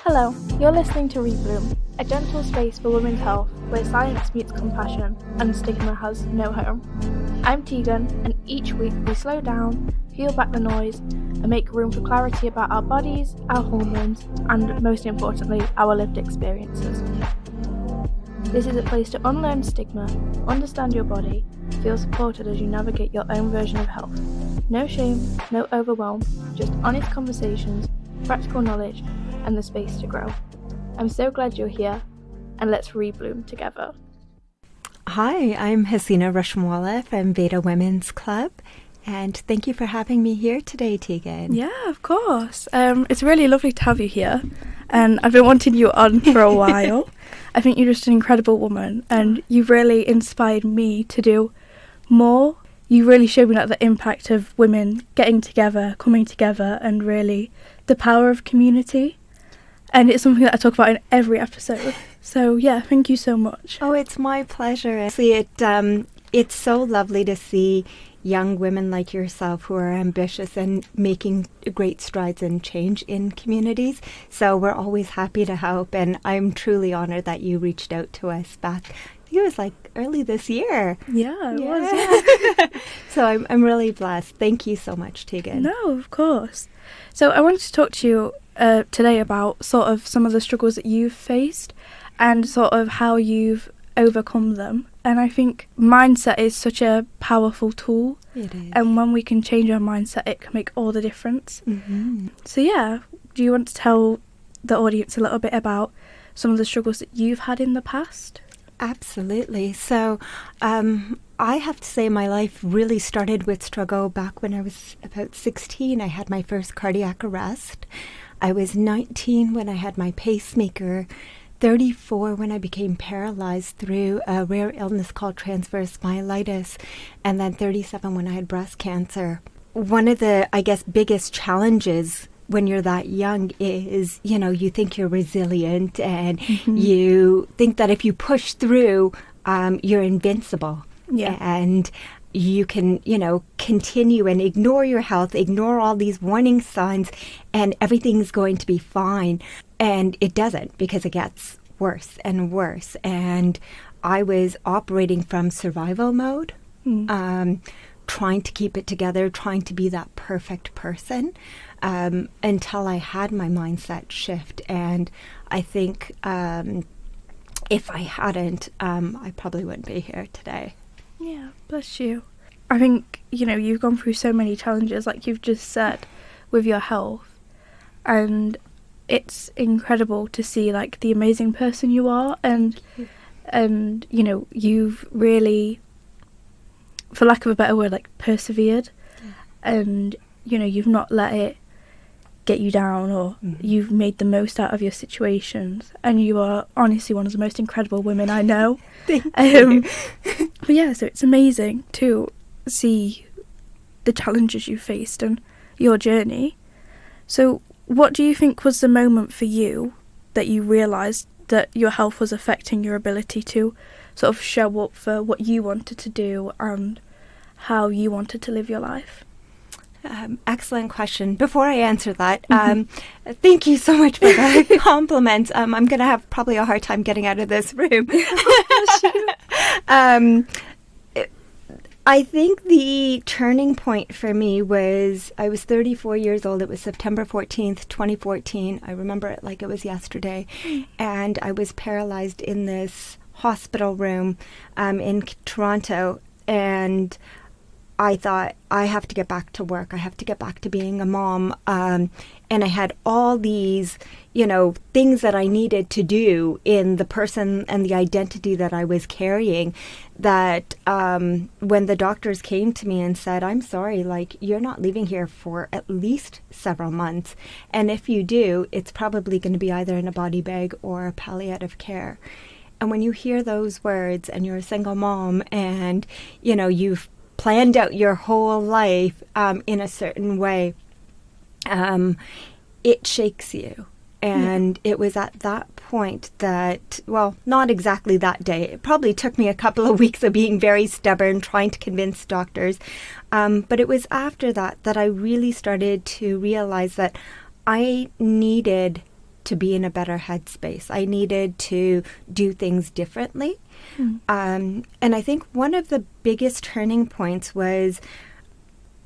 Hello, you're listening to Rebloom, a gentle space for women's health where science meets compassion and stigma has no home. I'm Tegan, and each week we slow down, peel back the noise, and make room for clarity about our bodies, our hormones, and most importantly, our lived experiences. This is a place to unlearn stigma, understand your body, feel supported as you navigate your own version of health. No shame, no overwhelm, just honest conversations, practical knowledge, and the space to grow. I'm so glad you're here, and let's rebloom together. Hi, I'm Hasina from Veda Women's Club, and thank you for having me here today, Tegan. Yeah, of course. It's really lovely to have you here, and I've been wanting you on for a while. I think you're just an incredible woman, and you've really inspired me to do more. You really showed me the impact of women getting together, coming together, and really the power of community. And it's something that I talk about in every episode. So yeah, thank you so much. Oh, it's my pleasure. It's so lovely to see young women like yourself who are ambitious and making great strides and change in communities. So we're always happy to help, and I'm truly honored that you reached out to us back. It was early this year. Yeah, it was. Yeah. So I'm really blessed. Thank you so much, Tegan. No, of course. So I wanted to talk to you today about sort of some of the struggles that you've faced and sort of how you've overcome them. And I think mindset is such a powerful tool. It is. And when we can change our mindset, it can make all the difference. Mm-hmm. So yeah, do you want to tell the audience a little bit about some of the struggles that you've had in the past? Absolutely. So I have to say my life really started with struggle back when I was about 16. I had my first cardiac arrest. I was 19 when I had my pacemaker, 34 when I became paralyzed through a rare illness called transverse myelitis, and then 37 when I had breast cancer. One of the, biggest challenges when you're that young is, you think you're resilient and you think that if you push through, you're invincible. Yeah. And you can, continue and ignore your health, ignore all these warning signs, and everything's going to be fine. And it doesn't, because it gets worse and worse. And I was operating from survival mode, trying to keep it together, trying to be that perfect person, until I had my mindset shift. And I think if I hadn't, I probably wouldn't be here today. Yeah, bless you. I think, you've gone through so many challenges, like you've just said, with your health. And it's incredible to see, the amazing person you are. And you've really, for lack of a better word, persevered. Yeah. And, you've not let it get you down, or you've made the most out of your situations. And you are honestly one of the most incredible women I know. Thank you. But yeah, so it's amazing to see the challenges you faced and your journey. So what do you think was the moment for you that you realised that your health was affecting your ability to sort of show up for what you wanted to do and how you wanted to live your life? Excellent question. Before I answer that, thank you so much for the compliments. I'm going to have probably a hard time getting out of this room. I think the turning point for me was I was 34 years old. It was September 14th, 2014. I remember it like it was yesterday. And I was paralyzed in this hospital room in Toronto. And I thought, I have to get back to work. I have to get back to being a mom. And I had all these, things that I needed to do in the person and the identity that I was carrying, that when the doctors came to me and said, I'm sorry, you're not leaving here for at least several months. And if you do, it's probably going to be either in a body bag or palliative care. And when you hear those words and you're a single mom and, you've planned out your whole life in a certain way, it shakes you. And it was at that point that, well, not exactly that day. It probably took me a couple of weeks of being very stubborn, trying to convince doctors. But it was after that I really started to realize that I needed to be in a better headspace. I needed to do things differently. And I think one of the biggest turning points was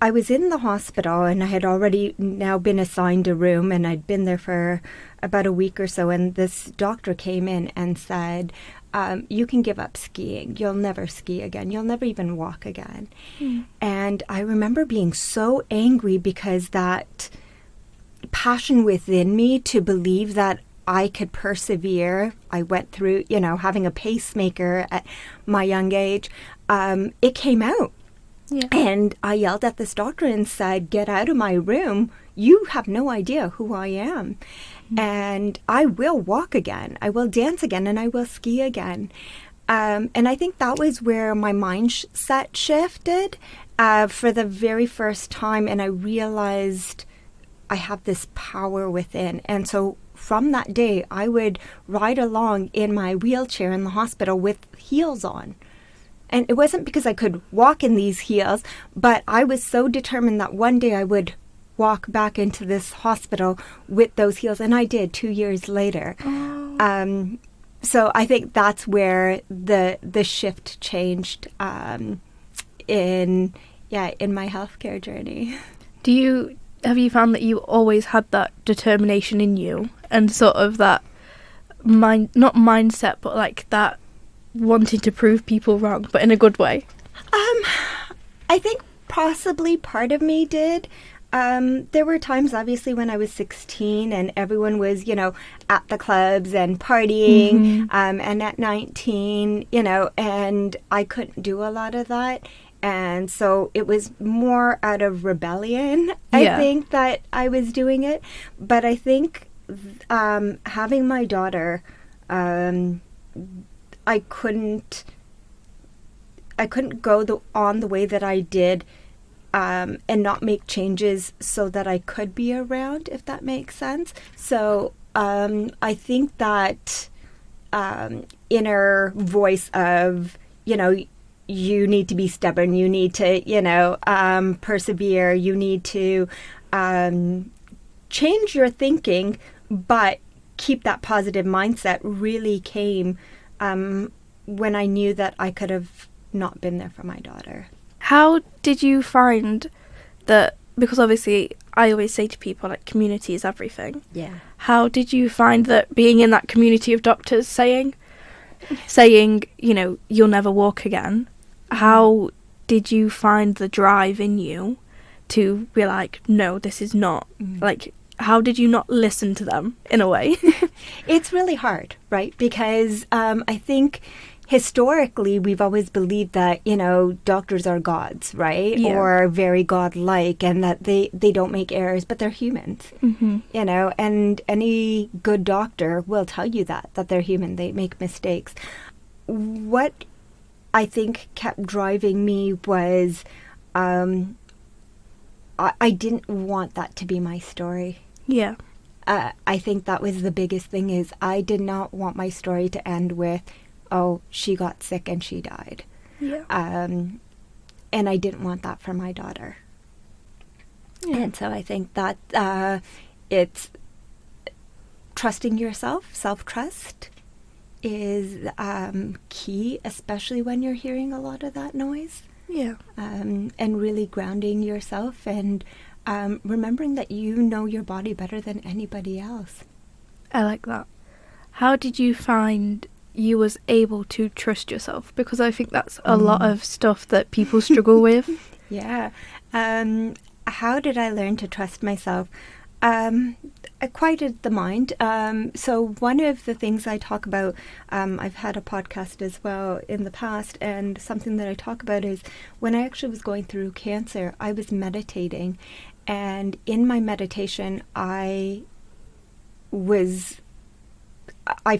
I was in the hospital and I had already now been assigned a room, and I'd been there for about a week or so, and this doctor came in and said, you can give up skiing. You'll never ski again. You'll never even walk again. And I remember being so angry because that passion within me to believe that I could persevere. I went through, having a pacemaker at my young age. It came out. Yeah. And I yelled at this doctor and said, get out of my room. You have no idea who I am. And I will walk again. I will dance again, and I will ski again. And I think that was where my mindset shifted for the very first time. And I realized I have this power within. And so from that day, I would ride along in my wheelchair in the hospital with heels on. And it wasn't because I could walk in these heels, but I was so determined that one day I would walk back into this hospital with those heels. And I did 2 years later. So I think that's where the shift changed in my healthcare journey. Have you found that you always had that determination in you and sort of that not mindset, but like that wanting to prove people wrong, but in a good way? I think possibly part of me did. There were times, obviously, when I was 16 and everyone was, at the clubs and partying, and at 19, and I couldn't do a lot of that. And so it was more out of rebellion, I think, that I was doing it. But I think having my daughter, I couldn't go on the way that I did and not make changes so that I could be around, if that makes sense. So I think that inner voice of, you need to be stubborn, you need to, persevere, you need to change your thinking, but keep that positive mindset really came when I knew that I could have not been there for my daughter. How did you find that, because obviously I always say to people, like, community is everything. Yeah. How did you find that being in that community of doctors saying, you'll never walk again, how did you find the drive in you to be like, no, this is not, how did you not listen to them in a way? It's really hard, right? Because I think historically we've always believed that, doctors are gods, right? Yeah. Or very godlike, and that they don't make errors, but they're humans, and any good doctor will tell you that they're human, they make mistakes. What I think kept driving me was I didn't want that to be my story. Yeah. I think that was the biggest thing, is I did not want my story to end with, oh, she got sick and she died. Yeah. And I didn't want that for my daughter. Yeah. And so I think that it's trusting yourself, self-trust is key, especially when you're hearing a lot of that noise. Yeah. And really grounding yourself and remembering that you know your body better than anybody else. I like that. How did you find you was able to trust yourself? Because I think that's a lot of stuff that people struggle with. Yeah. How did I learn to trust myself? I quieted the mind. So one of the things I talk about, I've had a podcast as well in the past, and something that I talk about is when I actually was going through cancer, I was meditating. And in my meditation, I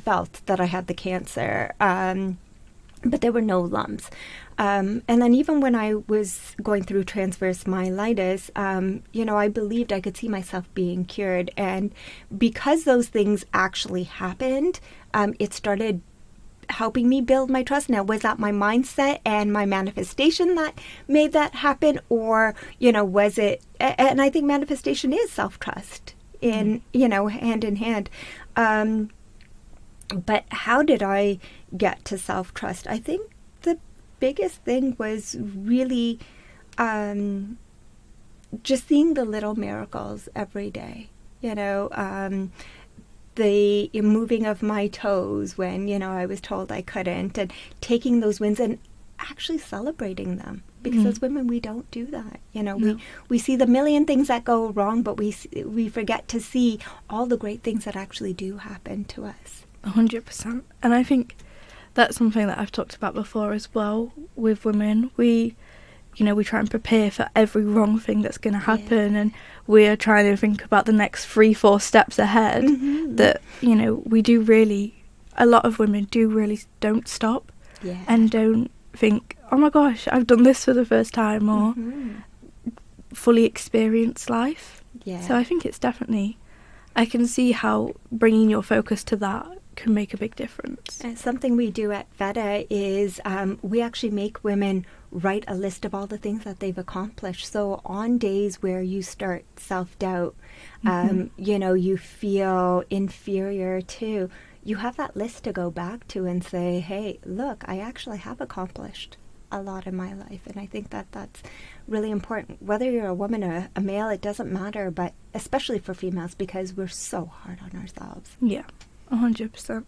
felt that I had the cancer, but there were no lumps. And then even when I was going through transverse myelitis, I believed I could see myself being cured. And because those things actually happened, it started helping me build my trust. Now, was that my mindset and my manifestation that made that happen? Or, was it, and I think manifestation is self-trust in, hand in hand. But how did I get to self-trust? I think the biggest thing was really just seeing the little miracles every day. The moving of my toes when, I was told I couldn't, and taking those wins and actually celebrating them. Because as women, we don't do that. No. We see the million things that go wrong, but we forget to see all the great things that actually do happen to us. 100%. And I think that's something that I've talked about before as well with women. We try and prepare for every wrong thing that's going to happen, and we are trying to think about the next 3-4 steps ahead. That, we do really, a lot of women don't stop and don't think, oh my gosh, I've done this for the first time, or fully experience life. So I think it's definitely, I can see how bringing your focus to that can make a big difference. And something we do at Veda is we actually make women write a list of all the things that they've accomplished. So on days where you start self-doubt, you feel inferior to, you have that list to go back to and say, hey, look, I actually have accomplished a lot in my life. And I think that that's really important. Whether you're a woman or a male, it doesn't matter, but especially for females, because we're so hard on ourselves. Yeah. 100%.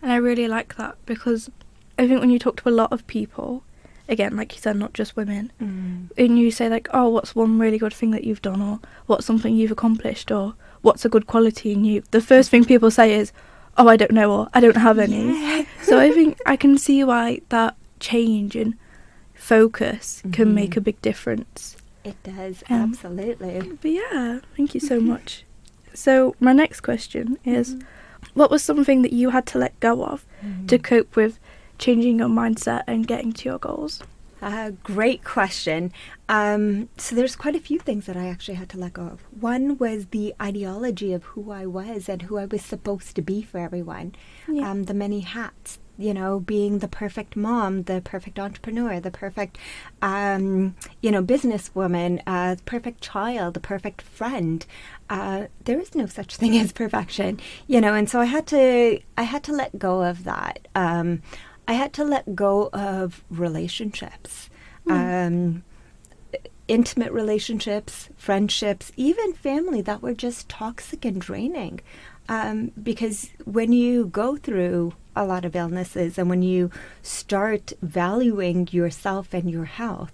And I really like that, because I think when you talk to a lot of people, again, like you said, not just women, and you say like, oh, what's one really good thing that you've done, or what's something you've accomplished, or what's a good quality in you, the first thing people say is, oh, I don't know, or I don't have any. So I think I can see why that change in focus can make a big difference. It does, absolutely. But yeah, thank you so much. So my next question is, what was something that you had to let go of to cope with changing your mindset and getting to your goals? Great question. So there's quite a few things that I actually had to let go of. One was the ideology of who I was and who I was supposed to be for everyone. The many hats, being the perfect mom, the perfect entrepreneur, the perfect, businesswoman, the perfect child, the perfect friend. There is no such thing as perfection, and so I had to let go of that. I had to let go of relationships, intimate relationships, friendships, even family that were just toxic and draining. Because when you go through a lot of illnesses and when you start valuing yourself and your health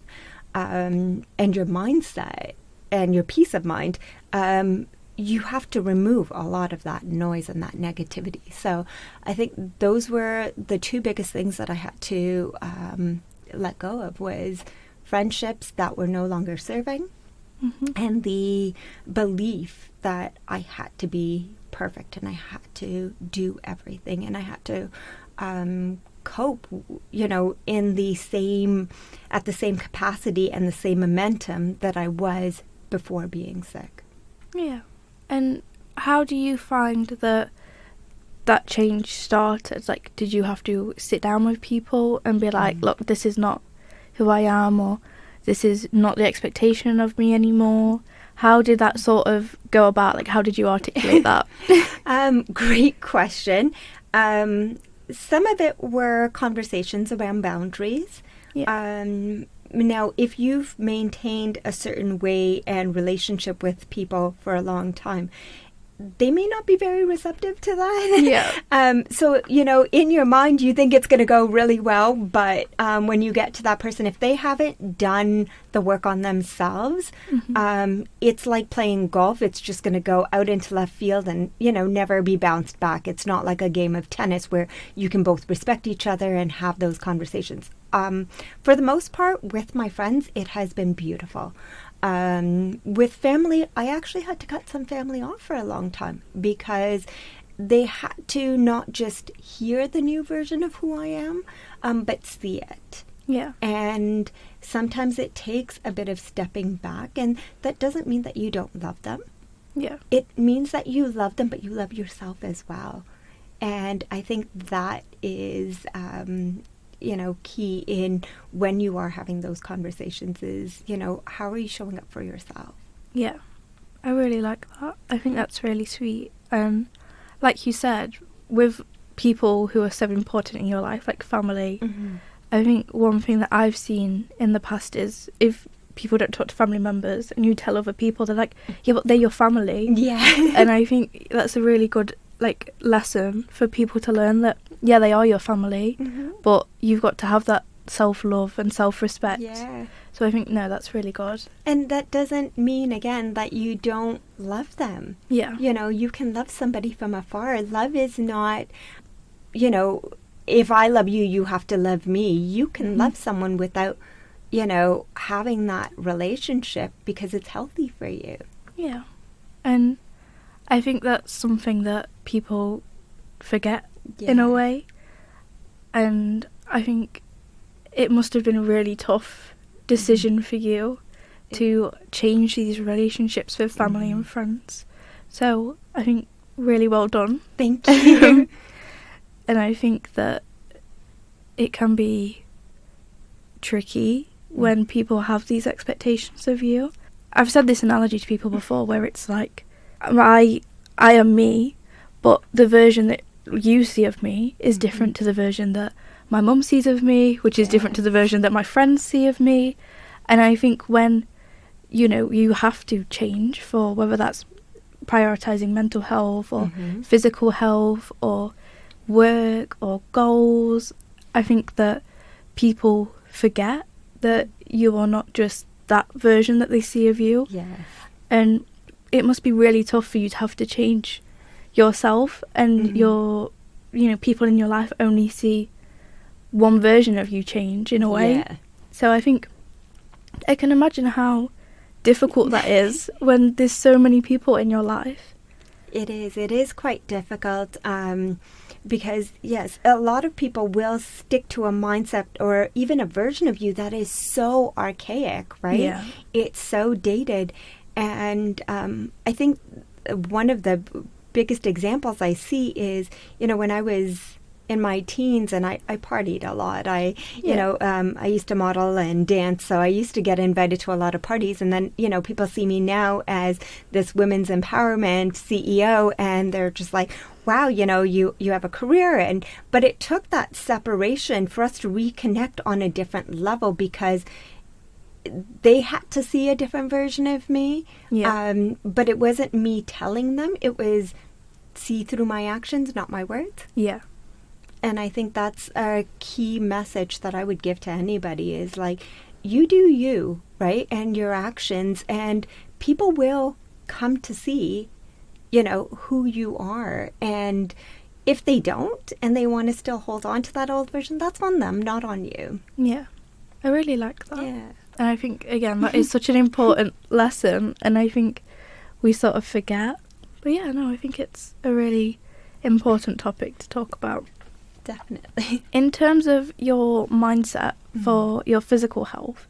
and your mindset and your peace of mind, you have to remove a lot of that noise and that negativity. So I think those were the two biggest things that I had to let go of, was friendships that were no longer serving, and the belief that I had to be perfect and I had to do everything and I had to cope, in the same, at the same capacity and the same momentum that I was before being sick. Yeah. And how do you find that change started? Like, did you have to sit down with people and be like, look, this is not who I am, or this is not the expectation of me anymore? How did that sort of go about? Like, how did you articulate that? Great question. Some of it were conversations around boundaries. Now, if you've maintained a certain way and relationship with people for a long time, they may not be very receptive to that. So, in your mind, you think it's going to go really well. But when you get to that person, if they haven't done the work on themselves, it's like playing golf. It's just going to go out into left field and, never be bounced back. It's not like a game of tennis where you can both respect each other and have those conversations. For the most part, with my friends, it has been beautiful. With family, I actually had to cut some family off for a long time because they had to not just hear the new version of who I am, but see it. Yeah. And sometimes it takes a bit of stepping back, and that doesn't mean that you don't love them. Yeah. It means that you love them, but you love yourself as well. And I think that is key in when you are having those conversations is, how are you showing up for yourself? Yeah, I really like that. I think that's really sweet. like you said, with people who are so important in your life, like family, I think one thing that I've seen in the past is if people don't talk to family members and you tell other people, they're like, yeah, but they're your family. Yeah. And I think that's a really good like lesson for people to learn, that yeah, they are your family, but you've got to have that self-love and self-respect. Yeah. So I think, no, that's really good. And that doesn't mean, again, that you don't love them. Yeah. You know, you can love somebody from afar. Love is not, you know, if I love you, you have to love me. You can love someone without, you know, having that relationship because it's healthy for you. Yeah. And I think that's something that people forget in a way. And I think it must have been a really tough decision for you to change these relationships with family and friends. So I think really well done. Thank you. And I think that it can be tricky when people have these expectations of you. I've said this analogy to people before where it's like, I am me, but the version that you see of me is different to the version that my mum sees of me, which is different to the version that my friends see of me. And I think when, you know, you have to change for whether that's prioritising mental health or physical health or work or goals, I think that people forget that you are not just that version that they see of you. Yes. And it must be really tough for you to have to change yourself, and your, you know, people in your life only see one version of you change in a way. Yeah. So I think I can imagine how difficult that is when there's so many people in your life. It is quite difficult because, yes, a lot of people will stick to a mindset or even a version of you that is so archaic, right? Yeah. It's so dated. And I think one of the biggest examples I see is, you know, when I was in my teens and I partied a lot. I used to model and dance, so I used to get invited to a lot of parties. And then, you know, people see me now as this women's empowerment CEO, and they're just like, wow, you know, you have a career. But it took that separation for us to reconnect on a different level because they had to see a different version of me. Yeah. But it wasn't me telling them. It was see through my actions, not my words. Yeah. And I think that's a key message that I would give to anybody is like, you do you, right? And your actions, and people will come to see, you know, who you are. And if they don't and they want to still hold on to that old version, that's on them, not on you. Yeah. I really like that. Yeah. And I think, again, that is such an important lesson, and I think we sort of forget. But yeah, no, I think it's a really important topic to talk about. Definitely. In terms of your mindset for your physical health,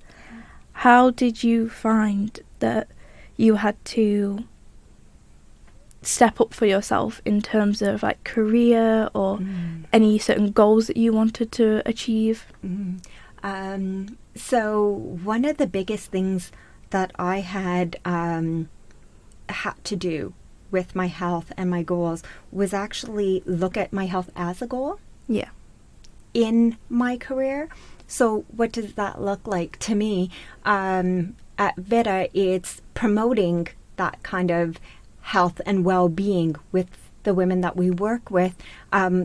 how did you find that you had to step up for yourself in terms of like career or any certain goals that you wanted to achieve? So one of the biggest things that I had to do with my health and my goals was actually look at my health as a goal. Yeah. In my career. So what does that look like to me? At Veda, it's promoting that kind of health and well-being with the women that we work with,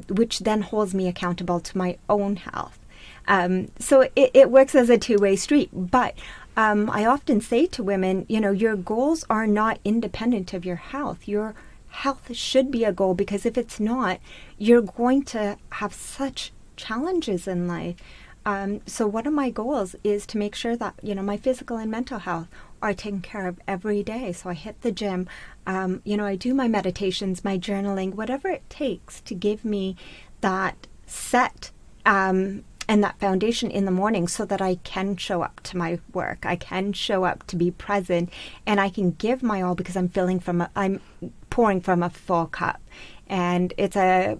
which then holds me accountable to my own health. So it works as a two-way street. But I often say to women, you know, your goals are not independent of your health. Your health should be a goal, because if it's not, you're going to have such challenges in life. So one of my goals is to make sure that, you know, my physical and mental health are taken care of every day. So I hit the gym, you know, I do my meditations, my journaling, whatever it takes to give me that set and that foundation in the morning so that I can show up to my work. I can show up to be present, and I can give my all because I'm pouring from a full cup. And it's a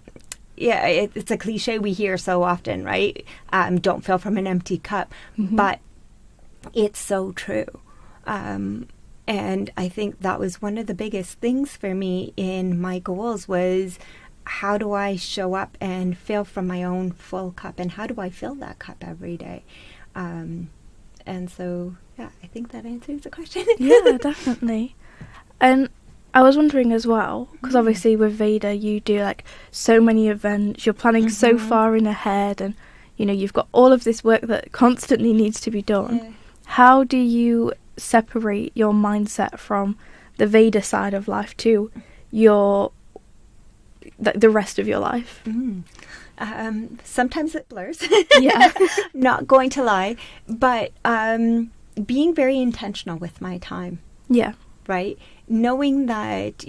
cliche we hear so often, right? Don't fill from an empty cup. But it's so true. And And I think that was one of the biggest things for me in my goals was, how do I show up and fill from my own full cup, and how do I fill that cup every day? And so, yeah, I think that answers the question. Yeah, definitely. And I was wondering as well, because obviously with Veda you do like so many events, you're planning so far in ahead, and you know you've got all of this work that constantly needs to be done. Yeah. How do you separate your mindset from the Veda side of life to your the rest of your life? Sometimes it blurs. Yeah. Not going to lie, but being very intentional with my time. Yeah. Right? Knowing that,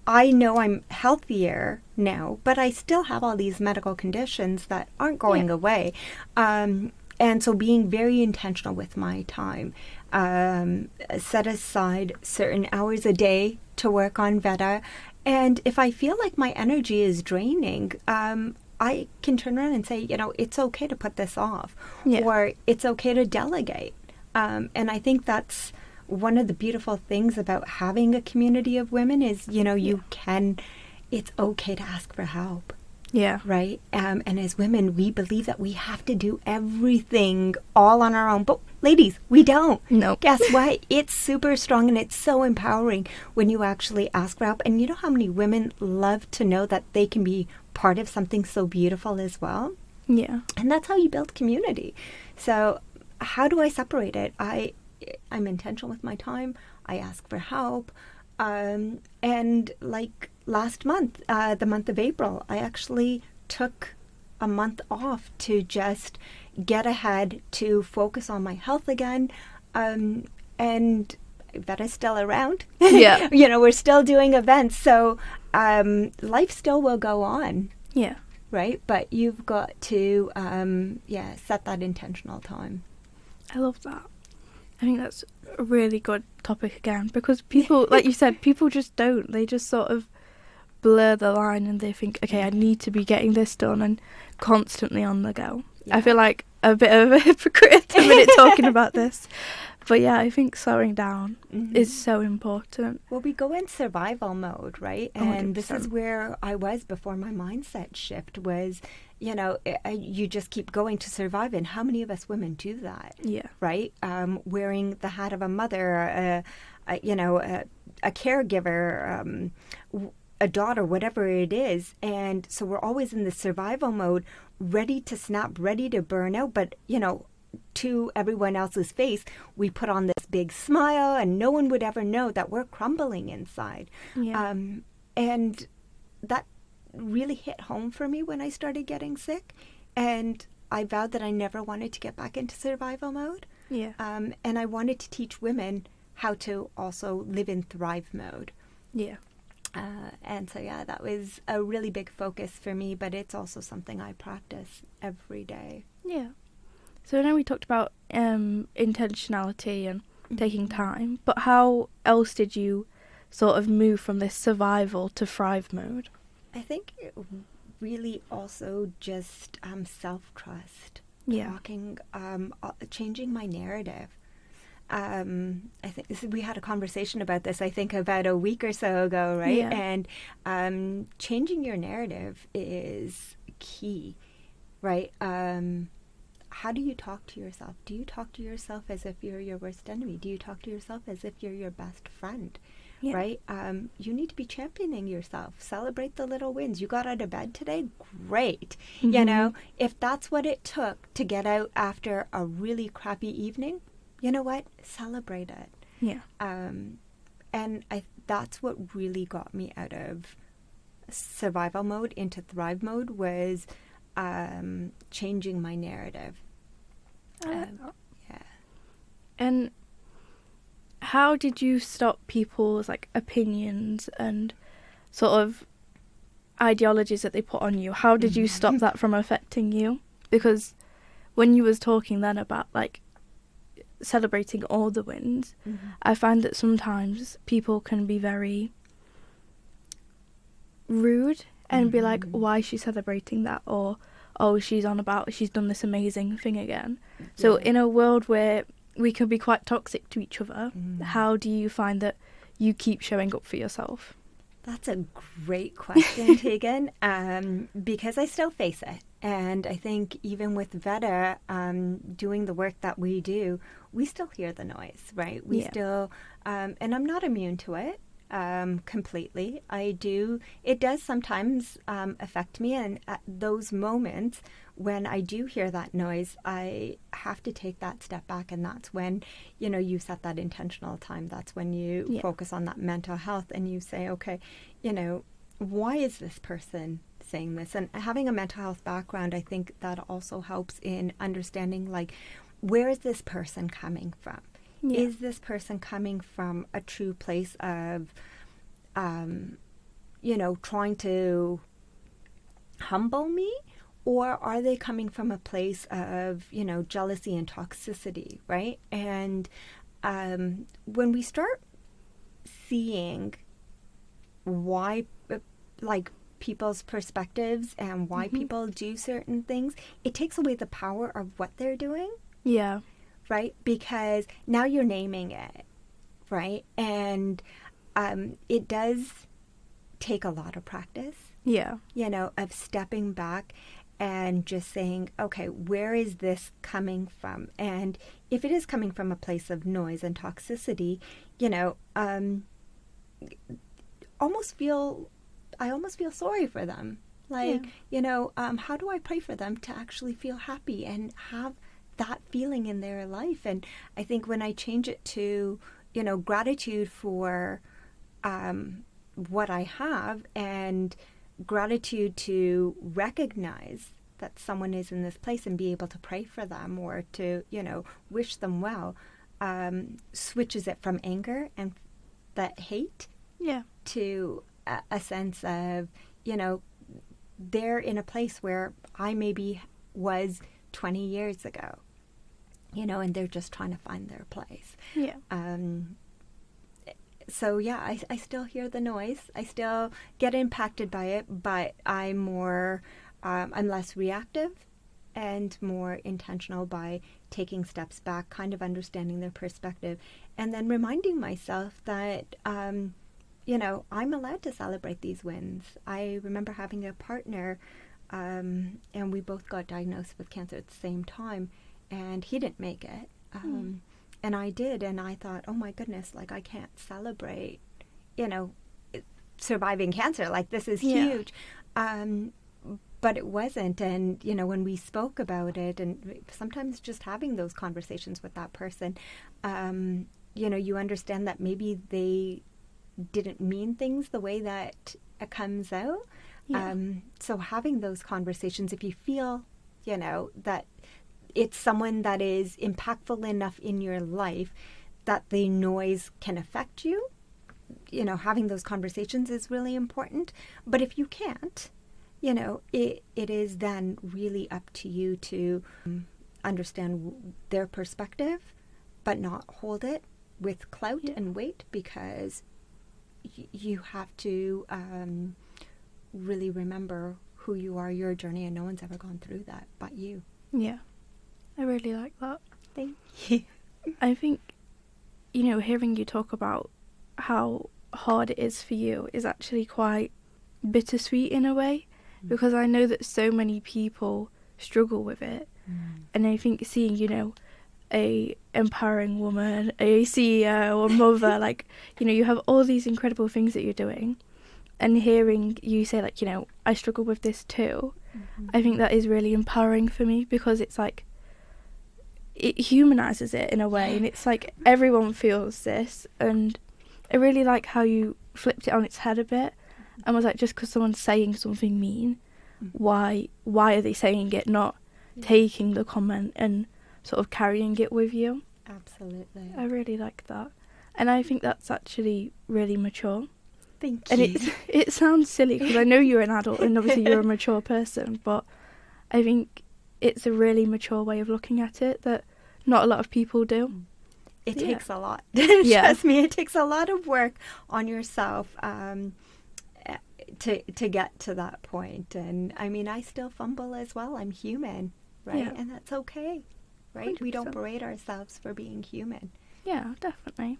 I know I'm healthier now, but I still have all these medical conditions that aren't going away. And so being very intentional with my time. Set aside certain hours a day to work on Veda. And if I feel like my energy is draining, I can turn around and say, it's okay to put this off. Yeah. Or it's okay to delegate. And I think that's one of the beautiful things about having a community of women is, it's okay to ask for help. Yeah. Right? And as women, we believe that we have to do everything all on our own. But ladies, we don't. No. Guess what? It's super strong and it's so empowering when you actually ask for help. And you know how many women love to know that they can be part of something so beautiful as well? Yeah. And that's how you build community. So how do I separate it? I'm intentional with my time. I ask for help. And like last month, the month of April, I actually took a month off to just get ahead, to focus on my health again. And Veda's still around. Yeah. We're still doing events. So life still will go on. Yeah. Right? But you've got to, set that intentional time. I love that. I think that's a really good topic again, because people, like you said, people just don't. They just sort of blur the line and they think, okay, I need to be getting this done and constantly on the go. Yeah. I feel like a bit of a hypocrite at the minute talking about this. But yeah, I think slowing down is so important. Well, we go in survival mode, right? 100%. And this is where I was before my mindset shift was, you just keep going to survive. And how many of us women do that? Yeah. Right? Wearing the hat of a mother, a caregiver, a daughter, whatever it is. And so we're always in the survival mode, ready to snap, ready to burn out. But, to everyone else's face, we put on this big smile and no one would ever know that we're crumbling inside. Yeah. And that really hit home for me when I started getting sick. And I vowed that I never wanted to get back into survival mode. Yeah. And I wanted to teach women how to also live in thrive mode. Yeah. And so, that was a really big focus for me, but it's also something I practice every day. Yeah. So I know we talked about intentionality and taking time, but how else did you sort of move from this survival to thrive mode? I think it really also just self-trust. Yeah. Talking, changing my narrative. I think we had a conversation about this, I think, about a week or so ago, right? Yeah. And changing your narrative is key, right? How do you talk to yourself? Do you talk to yourself as if you're your worst enemy? Do you talk to yourself as if you're your best friend? Yeah. Right? You need to be championing yourself. Celebrate the little wins. You got out of bed today? Great. If that's what it took to get out after a really crappy evening, you know what? Celebrate it. Yeah. And that's what really got me out of survival mode into thrive mode was changing my narrative. Yeah. And how did you stop people's opinions and sort of ideologies that they put on you? How did you stop that from affecting you? Because when you was talking then about celebrating all the wins, I find that sometimes people can be very rude and be like, why is she celebrating that? Or, oh, she's on about, she's done this amazing thing again. So in a world where we can be quite toxic to each other. How do you find that you keep showing up for yourself? That's a great question, Tegan, because I still face it. And I think even with Veda, doing the work that we do, we still hear the noise, right? We still, and I'm not immune to it completely. It does sometimes affect me. And at those moments when I do hear that noise, I have to take that step back. And that's when, you set that intentional time. That's when you focus on that mental health and you say, okay, why is this person saying this? And having a mental health background, I think that also helps in understanding, like, where is this person coming from? Yeah. Is this person coming from a true place of, trying to humble me? Or are they coming from a place of, jealousy and toxicity, right? And when we start seeing why, people's perspectives and why people do certain things, it takes away the power of what they're doing. Yeah. Right? Because now you're naming it, right? And it does take a lot of practice. Yeah. Of stepping back and just saying, okay, where is this coming from? And if it is coming from a place of noise and toxicity, I almost feel sorry for them. Like, how do I pray for them to actually feel happy and have that feeling in their life? And I think when I change it to, gratitude for what I have and gratitude to recognize that someone is in this place and be able to pray for them or to, wish them well, switches it from anger and that hate to a sense of, they're in a place where I maybe was 20 years ago, and they're just trying to find their place. Yeah. So yeah, I still hear the noise. I still get impacted by it, but I'm more, I'm less reactive and more intentional by taking steps back, kind of understanding their perspective, and then reminding myself that, I'm allowed to celebrate these wins. I remember having a partner, and we both got diagnosed with cancer at the same time, and he didn't make it. And I did, and I thought, oh my goodness, like, I can't celebrate, surviving cancer. Like, this is huge. But it wasn't. And, when we spoke about it, and sometimes just having those conversations with that person, you understand that maybe they didn't mean things the way that it comes out. Yeah. So having those conversations, if you feel, that it's someone that is impactful enough in your life that the noise can affect you, having those conversations is really important. But if you can't, it is then really up to you to understand their perspective, but not hold it with clout and weight, because you have to really remember who you are, your journey, and no one's ever gone through that but you. Yeah. I really like that. Thank you. I think, hearing you talk about how hard it is for you is actually quite bittersweet in a way, because I know that so many people struggle with it. And I think seeing, a empowering woman, a CEO, a mother, like, you have all these incredible things that you're doing, and hearing you say, like, I struggle with this too, I think that is really empowering for me, because it's like, it humanizes it in a way, and it's like everyone feels this. And I really like how you flipped it on its head a bit and was like, just because someone's saying something mean, why are they saying it, not taking the comment and sort of carrying it with you. Absolutely. I really like that, and I think that's actually really mature. Thank you. And it sounds silly because I know you're an adult and obviously you're a mature person, but I think it's a really mature way of looking at it that not a lot of people do. It takes a lot. Trust me, it takes a lot of work on yourself to get to that point. And I mean, I still fumble as well. I'm human, right? Yeah. And that's okay. right? 100%. We don't berate ourselves for being human. Yeah, definitely.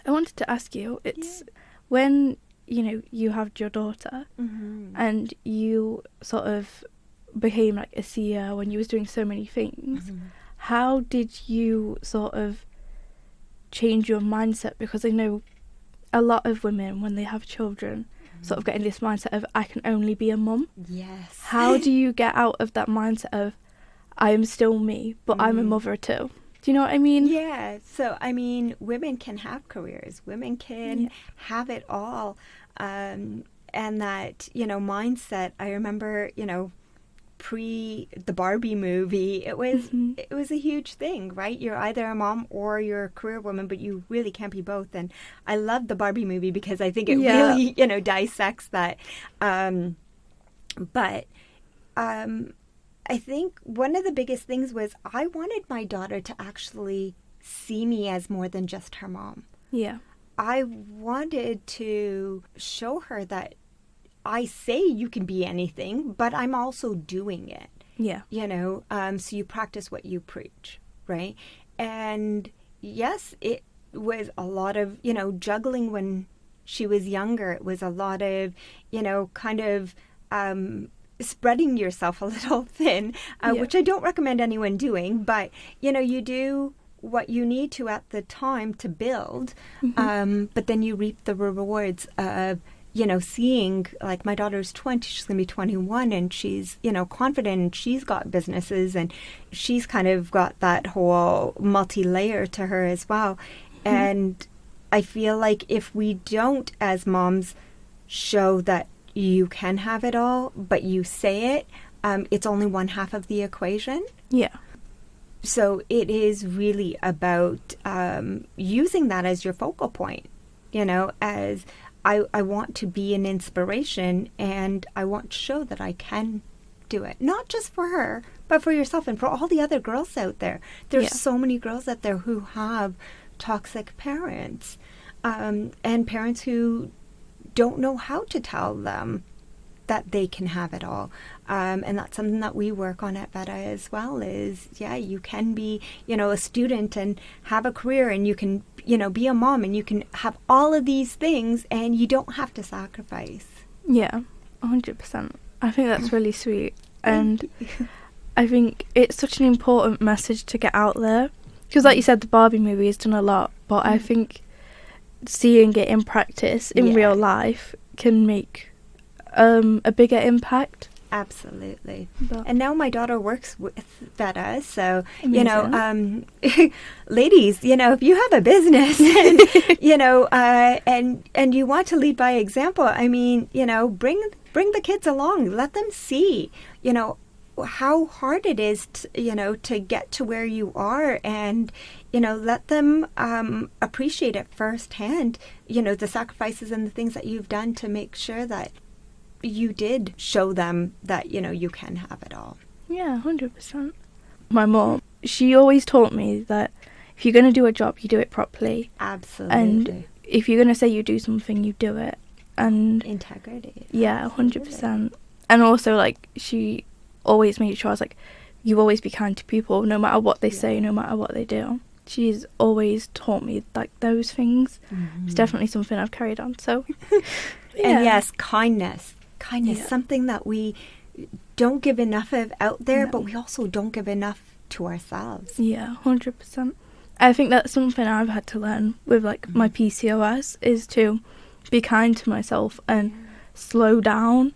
I wanted to ask you, it's when, you have your daughter and you sort of became like a CEO when you was doing so many things, how did you sort of change your mindset? Because I know a lot of women, when they have children, sort of get in this mindset of, I can only be a mum. Yes. How do you get out of that mindset of, I am still me, but I'm a mother too? Do you know what I mean? Yeah. So, I mean, women can have careers. Women can have it all. And that, mindset, I remember, pre the Barbie movie, it was a huge thing, right? You're either a mom or you're a career woman, but you really can't be both. And I love the Barbie movie because I think it really, dissects that. But I think one of the biggest things was I wanted my daughter to actually see me as more than just her mom. Yeah. I wanted to show her that I say you can be anything, but I'm also doing it. Yeah. So you practice what you preach, right? And yes, it was a lot of, juggling when she was younger. It was a lot of, kind of spreading yourself a little thin, which I don't recommend anyone doing, but, you do what you need to at the time to build, but then you reap the rewards of, seeing, like, my daughter's 20, she's going to be 21, and she's, confident, and she's got businesses, and she's kind of got that whole multi-layer to her as well. And I feel like if we don't, as moms, show that you can have it all, but you say it, it's only one half of the equation. Yeah. So it is really about using that as your focal point, as I want to be an inspiration, and I want to show that I can do it. Not just for her, but for yourself and for all the other girls out there. There's so many girls out there who have toxic parents, and parents who don't know how to tell them that they can have it all. And that's something that we work on at Veda as well is, you can be, a student and have a career, and you can, be a mom, and you can have all of these things, and you don't have to sacrifice. Yeah, 100%. I think that's really sweet. And I think it's such an important message to get out there. Because like you said, the Barbie movie has done a lot, but I think seeing it in practice, in real life, can make a bigger impact. Absolutely. And now my daughter works with Veda, so Amazing. Ladies, if you have a business and and you want to lead by example, I mean, bring the kids along, let them see how hard it is to get to where you are, and let them appreciate it firsthand, the sacrifices and the things that you've done to make sure that you did show them that, you can have it all. Yeah, 100%. My mom, she always taught me that if you're going to do a job, you do it properly. Absolutely. And if you're going to say you do something, you do it. And integrity. Yeah, 100%. And also, like, she always made sure I was like, you always be kind to people, no matter what they say, no matter what they do. She's always taught me, like, those things. It's definitely something I've carried on, so. And yes, kindness, something that we don't give enough of out there, but we also don't give enough to ourselves. Yeah, 100%. I think that's something I've had to learn with, like, my PCOS, is to be kind to myself and slow down.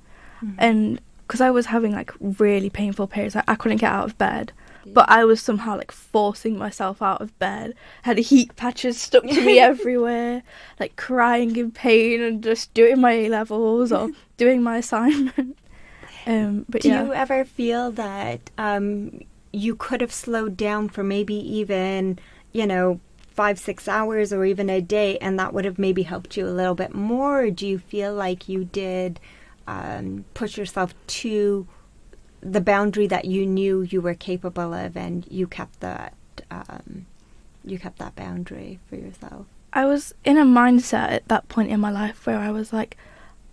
And because I was having, like, really painful periods, like, I couldn't get out of bed, but I was somehow, like, forcing myself out of bed. Had heat patches stuck to me everywhere, like, crying in pain and just doing my A-levels or doing my assignment. But do you ever feel that you could have slowed down for maybe even 5-6 hours or even a day, and that would have maybe helped you a little bit more? Or do you feel like you did push yourself to the boundary that you knew you were capable of, and you kept that boundary for yourself? I was in a mindset at that point in my life where I was like,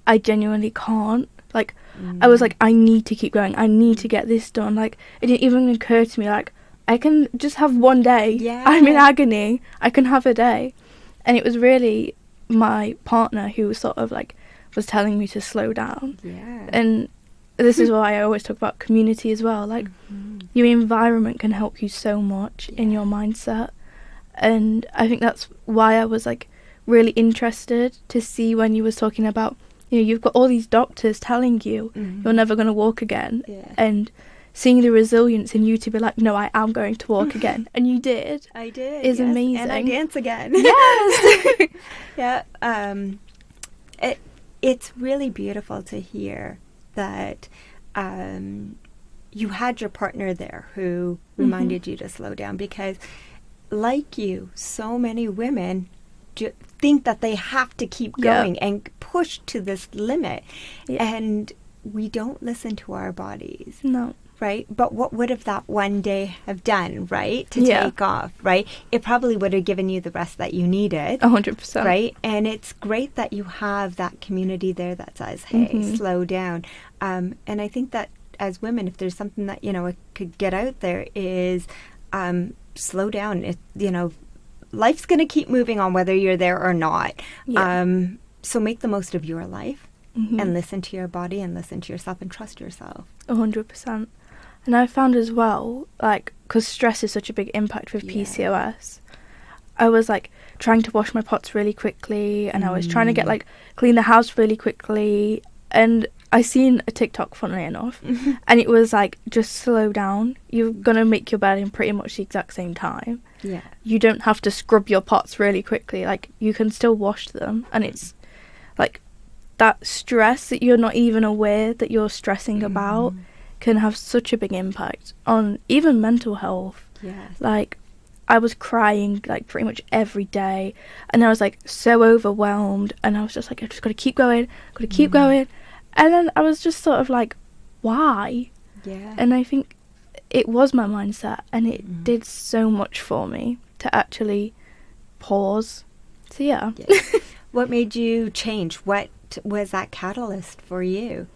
I genuinely can't. Like, I was like, I need to keep going. I need to get this done. Like, it didn't even occur to me, like, I can just have one day. Yeah. I'm in agony. I can have a day. And it was really my partner who was sort of like, was telling me to slow down. Yeah. And this is why I always talk about community as well. Like, your environment can help you so much in your mindset. And I think that's why I was like really interested to see when you was talking about, you know, you've got all these doctors telling you you're never going to walk again. Yeah. And seeing the resilience in you to be like, no, I am going to walk again. And you did. I did. Is yes. amazing. And I dance again. Yes. Yeah. It's really beautiful to hear that you had your partner there who reminded you to slow down, because like you, so many women think that they have to keep going and push to this limit. And we don't listen to our bodies. No. Right? But what would have that one day have done, right? To take off, right? It probably would have given you the rest that you needed. 100%. Right? And it's great that you have that community there that says, hey, slow down. And I think that as women, if there's something that, you know, it could get out there is slow down. It, you know, life's going to keep moving on whether you're there or not. So make the most of your life and listen to your body and listen to yourself and trust yourself. 100%. And I found as well, like, because stress is such a big impact with PCOS, I was like trying to wash my pots really quickly, and I was trying to get like clean the house really quickly, and I seen a TikTok, funnily enough, and it was like, just slow down. You're gonna make your bed in pretty much the exact same time. Yeah. You don't have to scrub your pots really quickly. Like, you can still wash them, and it's like that stress that you're not even aware that you're stressing about can have such a big impact on even mental health. Yes. Like, I was crying like pretty much every day, and I was like so overwhelmed, and I was just like, I just gotta keep going, and then I was just sort of like, why? Yeah. And I think it was my mindset, and it did so much for me to actually pause. So yeah. What made you change? What was that catalyst for you?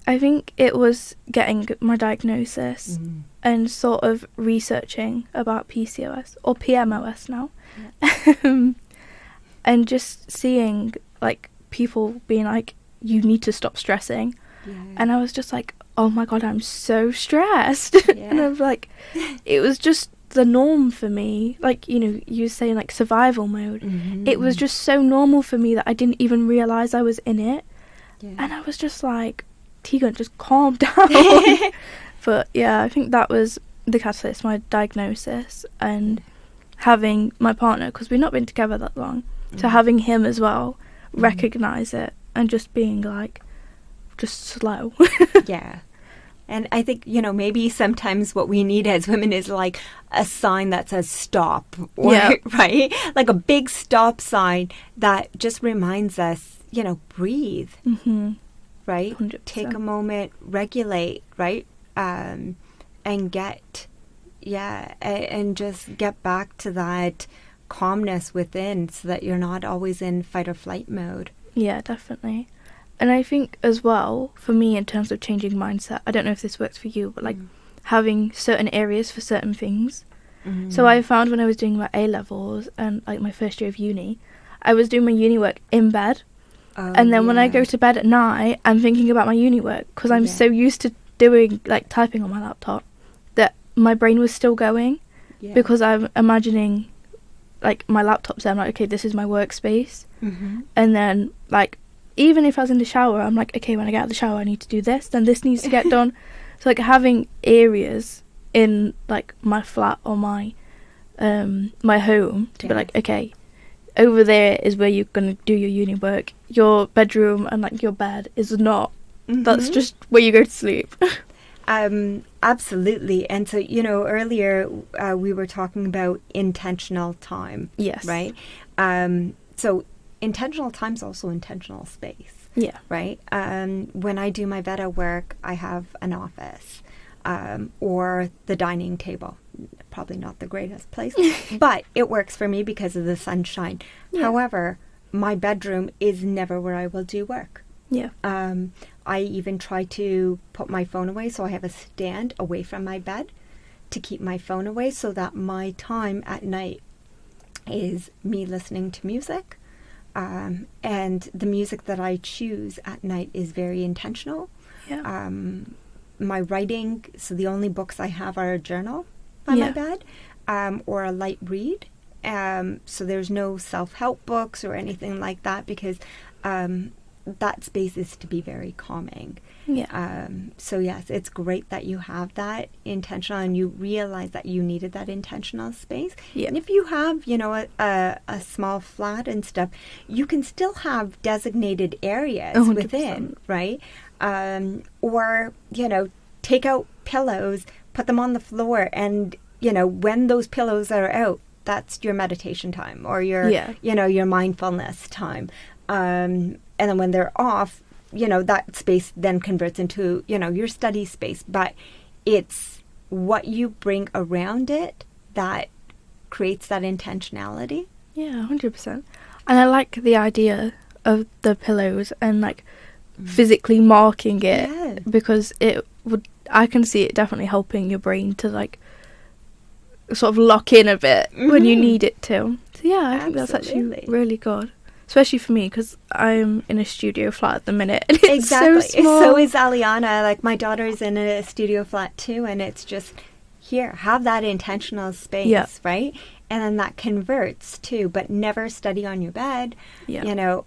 I think it was getting my diagnosis and sort of researching about PCOS, or PMOS now, and just seeing like people being like, you need to stop stressing. And I was just like, oh my god, I'm so stressed. And I was like, it was just the norm for me. Like, you know, you were saying like survival mode. It was just so normal for me that I didn't even realize I was in it. And I was just like, Tegan, just calm down. But yeah, I think that was the catalyst, my diagnosis, and having my partner, because we've not been together that long, so having him as well recognize it and just being like, just slow. Yeah. And I think, you know, maybe sometimes what we need as women is like a sign that says stop, or, right? Like a big stop sign that just reminds us, you know, breathe. Right? 100%. Take a moment, regulate, right? And get, and just get back to that calmness within, so that you're not always in fight or flight mode. Yeah, definitely. And I think as well, for me, in terms of changing mindset, I don't know if this works for you, but like having certain areas for certain things. So I found when I was doing my A-levels and like my first year of uni, I was doing my uni work in bed. And then when I go to bed at night, I'm thinking about my uni work, because I'm so used to doing, like, typing on my laptop, that my brain was still going, because I'm imagining, like, my laptop's there. I'm like, okay, this is my workspace. And then, like, even if I was in the shower, I'm like, okay, when I get out of the shower, I need to do this, then this needs to get done. So, like, having areas in, like, my flat or my home to be like, okay, over there is where you're going to do your uni work. Your bedroom and like your bed is not. That's just where you go to sleep. Absolutely. And so, you know, earlier we were talking about intentional time. Yes. Right? So intentional time is also intentional space. Yeah. Right? When I do my Veda work, I have an office or the dining table. Probably not the greatest place, but it works for me because of the sunshine. However, my bedroom is never where I will do work. I even try to put my phone away, so I have a stand away from my bed to keep my phone away so that my time at night is me listening to music. And the music that I choose at night is very intentional. Yeah. My writing, so the only books I have are a journal by my bed, or a light read. So there's no self-help books or anything like that, because that space is to be very calming. Yeah. So yes, it's great that you have that intentional and you realize that you needed that intentional space. Yeah. And if you have, you know, a small flat and stuff, you can still have designated areas 100%. within, right? Or, you know, take out pillows, put them on the floor, and, you know, when those pillows are out, that's your meditation time or your, you know, your mindfulness time. And then when they're off, you know, that space then converts into, you know, your study space. But it's what you bring around it that creates that intentionality. Yeah, 100%. And I like the idea of the pillows and like physically marking it, because I can see it definitely helping your brain to like sort of lock in a bit when you need it to. So yeah, I think that's actually really good. Especially for me, because I'm in a studio flat at the minute. And it's so small. So is Aliana. Like, my daughter's in a studio flat too, and it's just, here, have that intentional space, right? And then that converts too, but never study on your bed. You know,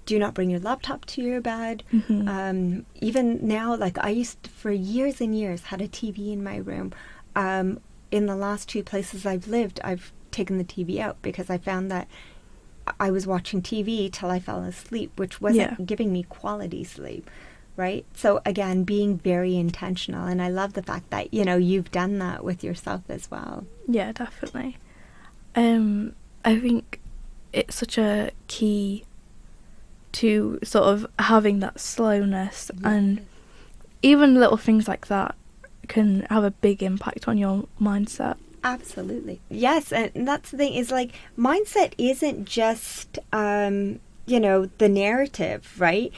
do not bring your laptop to your bed. Even now, like, I used to, for years and years, had a TV in my room. In the last 2 places I've lived, I've taken the TV out because I found that I was watching TV till I fell asleep, which wasn't giving me quality sleep, right? So again, being very intentional. And I love the fact that, you know, you've done that with yourself as well. Yeah, definitely. I think it's such a key to sort of having that slowness, and even little things like that can have a big impact on your mindset. Absolutely. Yes, and that's the thing, is like, mindset isn't just, you know, the narrative, right?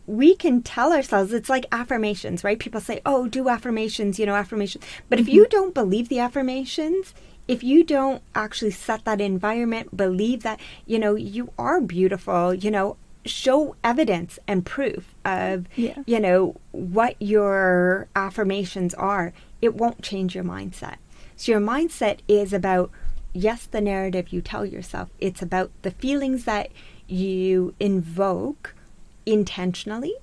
We can tell ourselves, it's like affirmations, right? People say, oh, do affirmations, you know, affirmations. But if you don't believe the affirmations, if you don't actually set that environment, believe that, you know, you are beautiful, you know, show evidence and proof of, you know, what your affirmations are, it won't change your mindset. So your mindset is about, yes, the narrative you tell yourself. It's about the feelings that you invoke intentionally.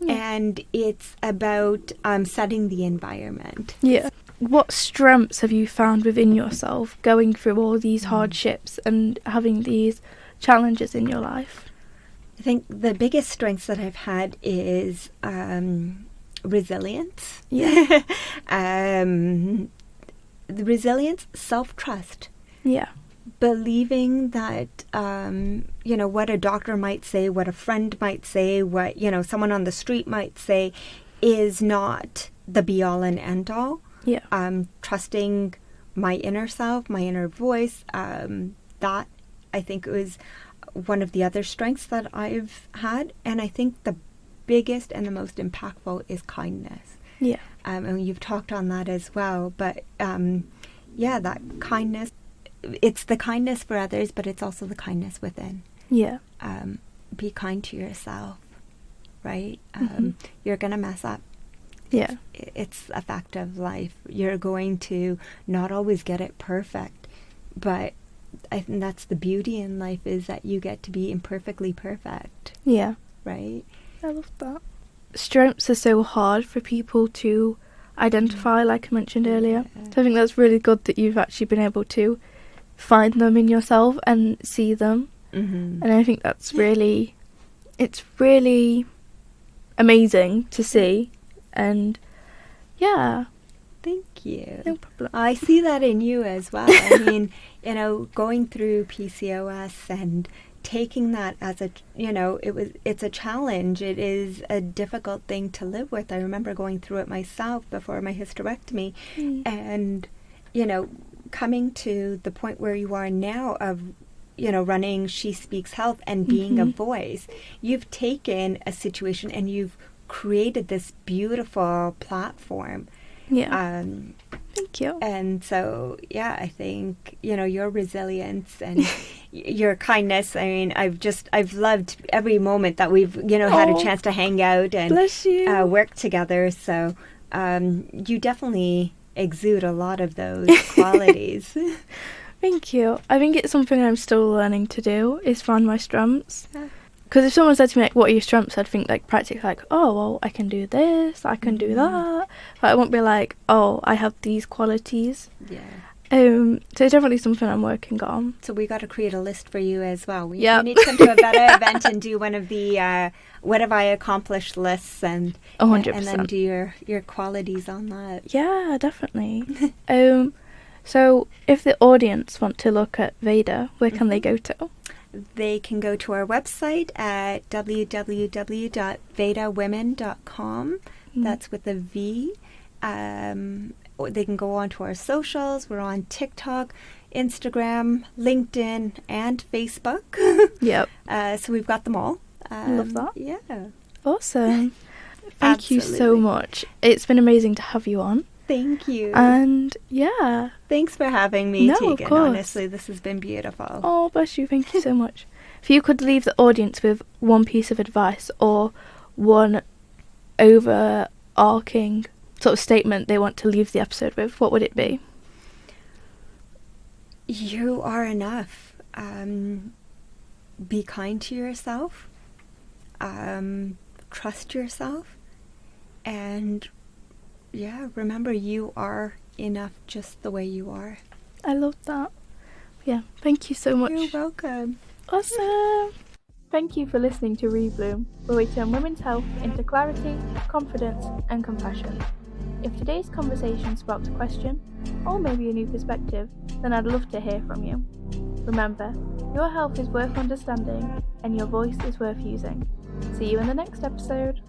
And it's about setting the environment. Yeah. What strengths have you found within yourself going through all these hardships and having these challenges in your life? I think the biggest strengths that I've had is resilience. The resilience, self-trust. Believing that, you know, what a doctor might say, what a friend might say, what, you know, someone on the street might say is not the be-all and end-all. Trusting my inner self, my inner voice. That, I think, was one of the other strengths that I've had. And I think the biggest and the most impactful is kindness. And you've talked on that as well. But, that kindness, it's the kindness for others, but it's also the kindness within. Be kind to yourself, right? You're going to mess up. It's a fact of life. You're going to not always get it perfect. But I think that's the beauty in life, is that you get to be imperfectly perfect. Right? I love that. Strengths are so hard for people to identify, like I mentioned earlier. So I think that's really good that you've actually been able to find them in yourself and see them. And I think that's really, it's really amazing to see. And thank you. No problem. I see that in you as well. I mean, you know, going through PCOS and taking that as a, you know, it's a challenge. It is a difficult thing to live with. I remember going through it myself before my hysterectomy, and, you know, coming to the point where you are now of, you know, running She Speaks Health and being a voice. You've taken a situation and you've created this beautiful platform. Thank you. And so, yeah, I think, your resilience and your kindness. I mean, I've loved every moment that we've, had a chance to hang out and bless you. Work together. So you definitely exude a lot of those qualities. Thank you. I think it's something I'm still learning to do, is find my strengths. Because if someone said to me, like, what are your strengths? I'd think, like, practically, like, oh, well, I can do this, I can do that. But I won't be like, oh, I have these qualities. Yeah. So it's definitely something I'm working on. So we got to create a list for you as well. We Yep. need to come to a Veda event and do one of the what have I accomplished lists and 100%. And then do your qualities on that. Yeah, definitely. So if the audience want to look at Veda, where can they go to? They can go to our website at www.vedawomen.com. That's with a V. Or they can go on to our socials. We're on TikTok, Instagram, LinkedIn, and Facebook. Yep. So we've got them all. Love that. Yeah. Awesome. Thank you so Absolutely. much. It's been amazing to have you on. Thank you. And yeah. Thanks for having me, No, of Tegan. course. Honestly, this has been beautiful. Oh, bless you. Thank you so much. If you could leave the audience with one piece of advice or one overarching sort of statement they want to leave the episode with, what would it be? You are enough. Be kind to yourself. Trust yourself. And yeah, remember you are enough just the way you are. I love that. Yeah, thank you so much. You're welcome. Awesome. Thank you for listening to Rebloom, where we turn women's health into clarity, confidence, and compassion. If today's conversation sparked a question, or maybe a new perspective, then I'd love to hear from you. Remember, your health is worth understanding, and your voice is worth using. See you in the next episode.